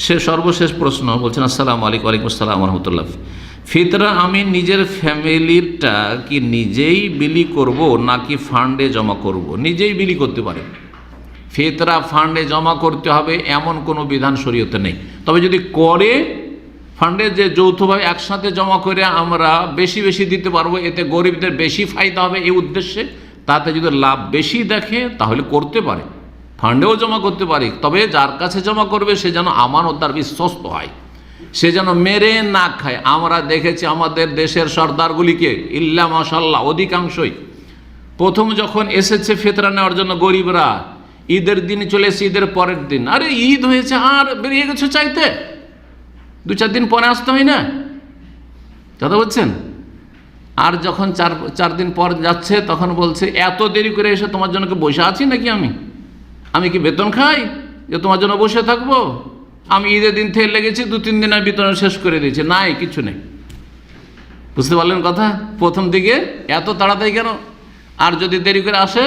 সে সর্বশেষ প্রশ্ন বলছেন, আসসালামু আলাইকুম। ওয়ালাইকুম আসসালাম রহমতুল্লাহ। ফিতরা আমি নিজের ফ্যামিলিরটা কি নিজেই বিলি করব নাকি ফান্ডে জমা করব? নিজেই বিলি করতে পারেন। ফিতরা ফান্ডে জমা করতে হবে এমন কোনো বিধান শরীয়তে নেই। তবে যদি করে ফান্ডে যে যৌথভাবে একসাথে জমা করে আমরা বেশি বেশি দিতে পারবো, এতে গরিবদের বেশি ফায়দা হবে এই উদ্দেশ্যে, তাতে যদি লাভ বেশি দেখে তাহলে করতে পারে, ফান্ডেও জমা করতে পারি। তবে যার কাছে জমা করবে সে যেন আমানতদার বিশ্বস্ত হয়, সে যেন মেরে না খায়। আমরা দেখেছি আমাদের দেশের সর্দারগুলিকে, ইল্লা মাশাল্লাহ অধিকাংশই প্রথম যখন এসেছে ফিতরা নেওয়ার জন্য গরিবরা, ঈদের দিন চলে এসে ঈদের পরের দিন, আরে ঈদ হয়েছে আর বেরিয়ে গেছে চাইতে, 2-4 দিন পরে আসতে হয় না, কথা বলছেন। আর যখন চার দিন পর যাচ্ছে তখন বলছে এত দেরি করে এসে তোমার জন্য কি বসে আছি নাকি, আমি কি বেতন খাই যে তোমার জন্য বসে থাকবো? আমি ঈদের দিন থেকে লেগেছি, 2-3 দিন আমি বেতন শেষ করে দিয়েছি, নাই কিছু নেই। বুঝতে পারলেন কথা? প্রথম দিকে এত তাড়াতাড়ি কেন? আর যদি দেরি করে আসে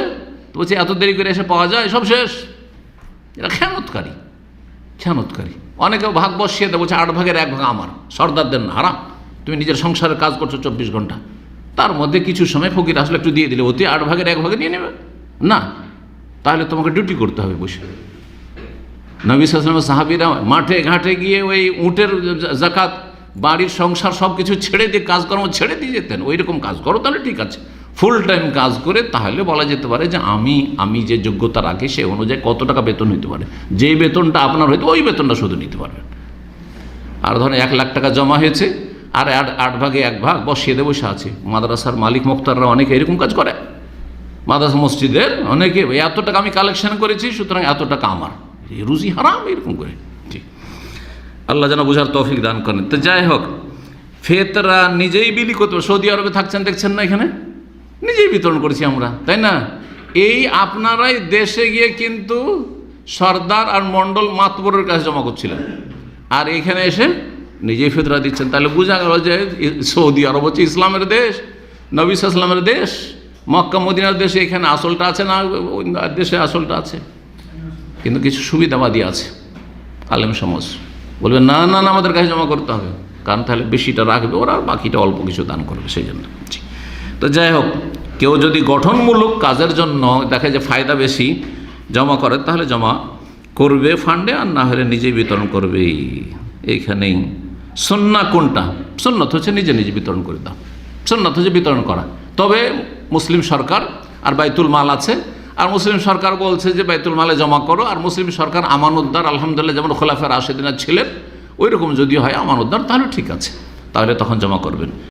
তো বলছে এত দেরি করে এসে পাওয়া যায়, সব শেষ। এরা খেয়ানতকারী। অনেকে ভাগ বসিয়ে দেয়, বলছে 8 ভাগের 1 ভাগ আমার, সর্দারদের না, হারাম। তুমি নিজের সংসারের কাজ করছো 24 ঘন্টা, তার মধ্যে কিছু সময় ফকির আসলে একটু দিয়ে দিলে অতি 8 ভাগের 1 ভাগে নিয়ে নেবে না, তাহলে তোমাকে ডিউটি করতে হবে বসে। নবী সাল্লাল্লাহু আলাইহি ওয়াসাল্লাম সাহাবীরা মাঠে ঘাটে গিয়ে ওই উটের যাকাত, বাড়ির সংসার সব কিছু ছেড়ে দিয়ে, কাজকর্ম ছেড়ে দিয়ে যেতেন। ওই রকম কাজ করো তাহলে ঠিক আছে, ফুল টাইম কাজ করে তাহলে বলা যেতে পারে যে আমি যে যোগ্যতা রাখি সে অনুযায়ী কত টাকা বেতন হইতে পারে, যেই বেতনটা আপনার হয়তো ওই বেতনটা শুধু নিতে পারবেন। আর ধরেন 1 লাখ টাকা জমা হয়েছে, আর 8 ভাগে 1 ভাগ বসিয়ে দিয়ে বসে আছে। মাদ্রাসার মালিক মুক্তাররা অনেকে এরকম কাজ করে, মাদ্রাসা মসজিদের অনেকে এত টাকা আমি কালেকশন করেছি সুতরাং এত টাকা আমার, রুজি হারাম, এরকম করে। ঠিক, আল্লাহ যেন বুঝার তৌফিক দান করেন। তো যাই হোক, ফিতরা নিজেই বিলি করতে, সৌদি আরবে থাকছেন দেখছেন না, এখানে নিজেই বিতরণ করেছি আমরা, তাই না? এই আপনারাই দেশে গিয়ে কিন্তু সর্দার আর মণ্ডল মাতবরের কাছে জমা করছিলেন, আর এখানে এসে নিজেই ফিতরা দিচ্ছেন। তাহলে বোঝা গেল যে সৌদি আরব হচ্ছে ইসলামের দেশ, নবী সাল্লাল্লাহু আলাইহি ওয়াসাল্লামের দেশ, মক্কা মদিনার দেশে এখানে আসলটা আছে না, ওই দেশে আসলটা আছে, কিন্তু কিছু সুবিধাবাদী আছে আলেম সমাজ, বলবে না না না আমাদের কাছে জমা করতে হবে, কারণ তাহলে বেশিটা রাখবে ওরা আর বাকিটা অল্প কিছু দান করবে, সেই জন্য। তো যাই হোক, কেউ যদি গঠনমূলক কাজের জন্য দেখে যে ফায়দা বেশি জমা করে তাহলে জমা করবে ফান্ডে, আর না হলে নিজেই বিতরণ করবে। এইখানেই সুন্নাহ কোনটা? সুন্নাত হচ্ছে নিজে নিজে বিতরণ করে দাও, সুন্নাত হচ্ছে বিতরণ করা। তবে মুসলিম সরকার আর বাইতুল মাল আছে, আর মুসলিম সরকার বলছে যে বাইতুল মালে জমা করো, আর মুসলিম সরকার আমানতদার, আলহামদুলিল্লাহ যেমন খোলাফায়ে রাশেদিন ছিলেন ওই রকম যদি হয় আমানতদার, তাহলে ঠিক আছে, তাহলে তখন জমা করবেন।